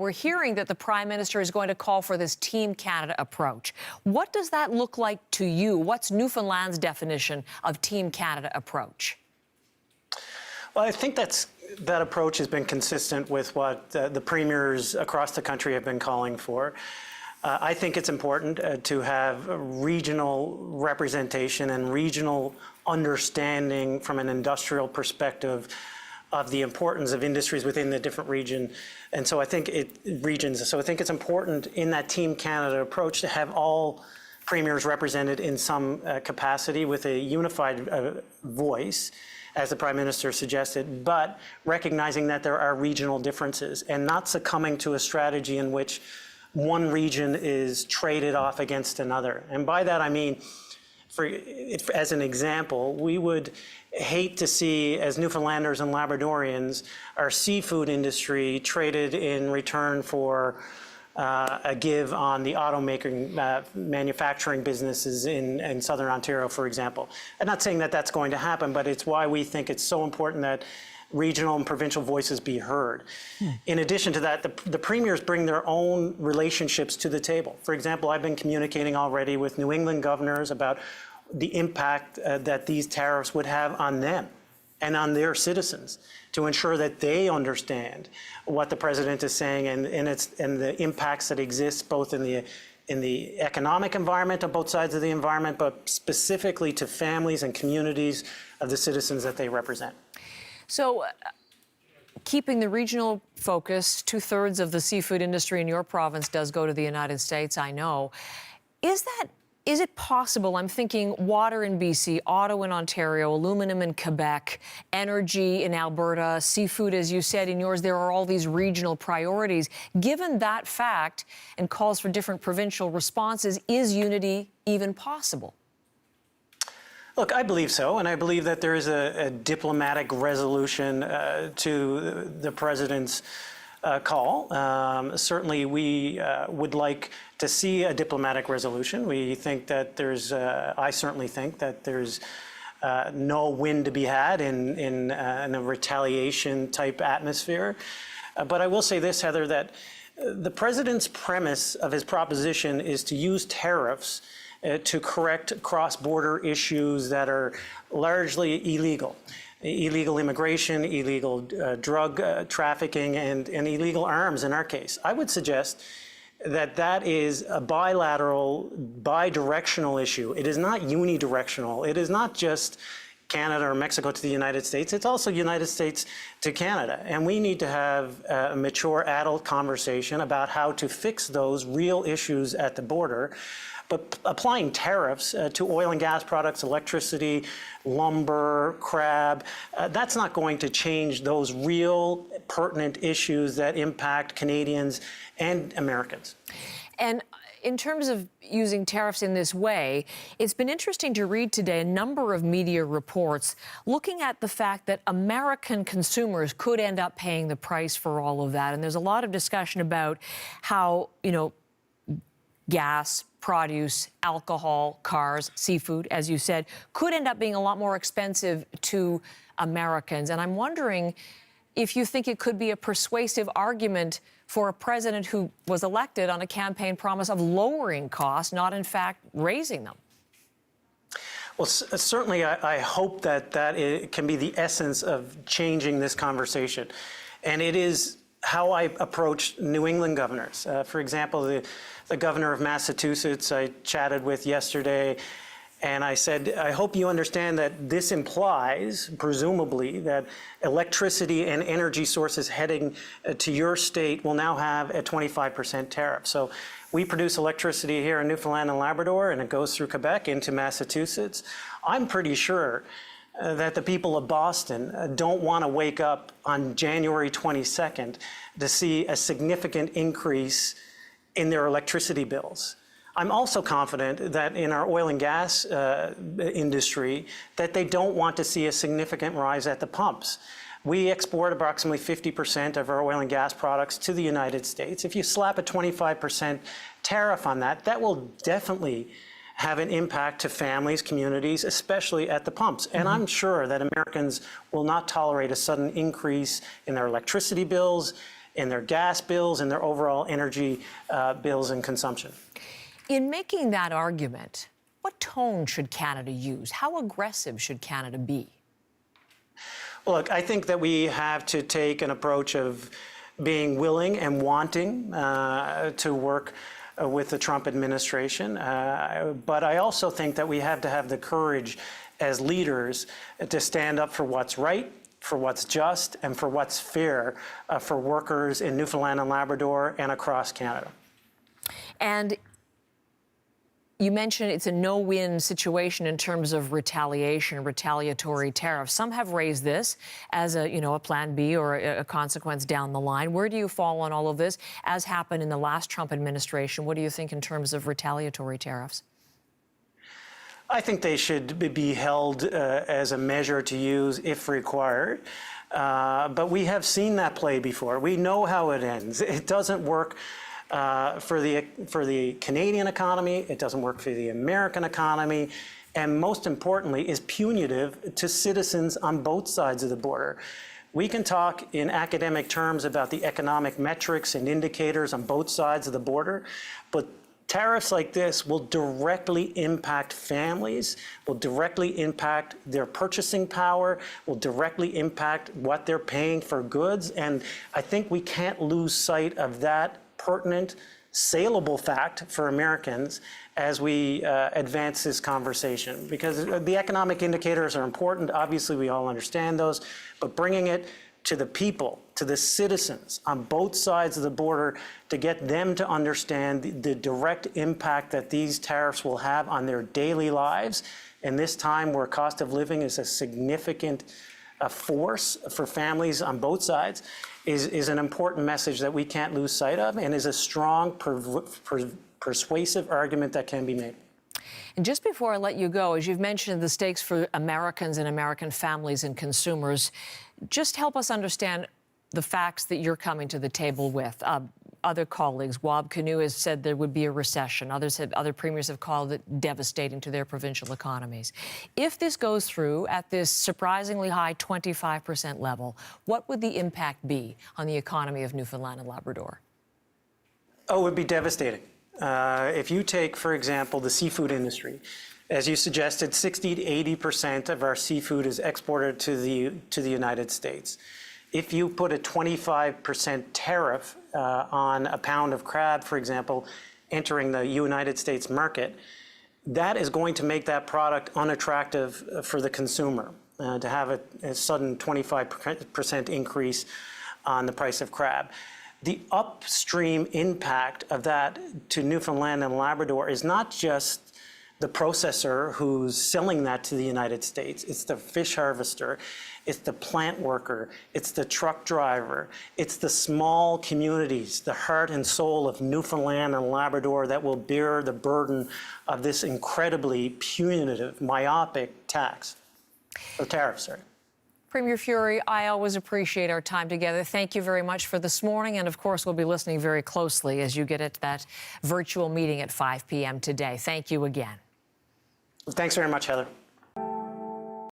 We're hearing that the Prime Minister is going to call for this Team Canada approach. What does that look like to you? What's Newfoundland's definition of Team Canada approach? Well, I think that approach has been consistent with what the premiers across the country have been calling for. I think it's important to have regional representation and regional understanding from an industrial perspective of the importance of industries within the different regions. So I think it's important in that Team Canada approach to have all premiers represented in some capacity with a unified voice, as the Prime Minister suggested, but recognizing that there are regional differences and not succumbing to a strategy in which one region is traded off against another. And by that I mean, as an example, we would hate to see, as Newfoundlanders and Labradorians, our seafood industry traded in return for a give on the automaking manufacturing businesses in Southern Ontario, for example. I'm not saying that that's going to happen, but it's why we think it's so important that regional and provincial voices be heard. In addition to that, the premiers bring their own relationships to the table. For example, I've been communicating already with New England governors about the impact that these tariffs would have on them and on their citizens, to ensure that they understand what the president is saying and the impacts that exist both in the economic environment on both sides of the environment, but specifically to families and communities of the citizens that they represent. So, keeping the regional focus, 2/3 of the seafood industry in your province does go to the United States, I know. Is it possible, I'm thinking water in BC, auto in Ontario, aluminum in Quebec, energy in Alberta, seafood, as you said, in yours, there are all these regional priorities. Given that fact and calls for different provincial responses, is unity even possible? Look, I believe so, and I believe that there is a diplomatic resolution to the president's call. Certainly, we would like to see a diplomatic resolution. We think that I certainly think that there's no win to be had in a retaliation type atmosphere. But I will say this, Heather, that the president's premise of his proposition is to use tariffs to correct cross-border issues that are largely illegal. Illegal immigration, illegal drug trafficking, and illegal arms in our case. I would suggest that that is a bilateral, bidirectional issue. It is not unidirectional. It is not just Canada or Mexico to the United States. It's also United States to Canada. And we need to have a mature adult conversation about how to fix those real issues at the border. But applying tariffs to oil and gas products, electricity, lumber, crab, that's not going to change those real pertinent issues that impact Canadians and Americans. And in terms of using tariffs in this way, it's been interesting to read today a number of media reports looking at the fact that American consumers could end up paying the price for all of that. And there's a lot of discussion about how, gas, produce, alcohol, cars, seafood, as you said, could end up being a lot more expensive to Americans. And I'm wondering if you think it could be a persuasive argument for a president who was elected on a campaign promise of lowering costs, not in fact raising them. Well, certainly I hope that it can be the essence of changing this conversation. And it is how I approach New England governors. For example, the governor of Massachusetts I chatted with yesterday, and I said, I hope you understand that this implies, presumably, that electricity and energy sources heading to your state will now have a 25% tariff. So we produce electricity here in Newfoundland and Labrador, and it goes through Quebec into Massachusetts. I'm pretty sure that the people of Boston don't want to wake up on January 22nd to see a significant increase in their electricity bills. I'm also confident that in our oil and gas industry, that they don't want to see a significant rise at the pumps. We export approximately 50% of our oil and gas products to the United States. If you slap a 25% tariff on that, that will definitely have an impact to families, communities, especially at the pumps. And I'm sure that Americans will not tolerate a sudden increase in their electricity bills in their gas bills, and their overall energy bills and consumption. In making that argument, what tone should Canada use? How aggressive should Canada be? Well, look, I think that we have to take an approach of being willing and wanting to work with the Trump administration. But I also think that we have to have the courage as leaders to stand up for what's right, for what's just, and for what's fair for workers in Newfoundland and Labrador and across Canada. And you mentioned it's a no-win situation in terms of retaliation, retaliatory tariffs. Some have raised this as a plan B or a consequence down the line. Where do you fall on all of this? As happened in the last Trump administration, what do you think in terms of retaliatory tariffs? I think they should be held as a measure to use if required. But we have seen that play before. We know how it ends. It doesn't work for the Canadian economy. It doesn't work for the American economy. And most importantly, is punitive to citizens on both sides of the border. We can talk in academic terms about the economic metrics and indicators on both sides of the border, but tariffs like this will directly impact families, will directly impact their purchasing power, will directly impact what they're paying for goods. And I think we can't lose sight of that pertinent, saleable fact for Americans as we advance this conversation. Because the economic indicators are important. Obviously, we all understand those. But bringing it to the people, to the citizens on both sides of the border, to get them to understand the direct impact that these tariffs will have on their daily lives in this time where cost of living is a significant force for families on both sides, is an important message that we can't lose sight of, and is a strong, persuasive argument that can be made. And just before I let you go, as you've mentioned the stakes for Americans and American families and consumers, just help us understand the facts that you're coming to the table with. Other colleagues, Wab Kinew has said there would be a recession. Other premiers have called it devastating to their provincial economies. If this goes through at this surprisingly high 25% level, what would the impact be on the economy of Newfoundland and Labrador? Oh, it would be devastating. If you take, for example, the seafood industry, as you suggested, 60 to 80% of our seafood is exported to the United States. If you put a 25% tariff on a pound of crab, for example, entering the United States market, that is going to make that product unattractive for the consumer. To have a sudden 25% increase on the price of crab. The upstream impact of that to Newfoundland and Labrador is not just the processor who's selling that to the United States. It's the fish harvester, it's the plant worker, it's the truck driver, it's the small communities, the heart and soul of Newfoundland and Labrador that will bear the burden of this incredibly punitive, myopic tax, or tariff, sorry. Premier Furey, I always appreciate our time together. Thank you very much for this morning. And of course, we'll be listening very closely as you get at that virtual meeting at 5 p.m. today. Thank you again. Thanks very much, Heather.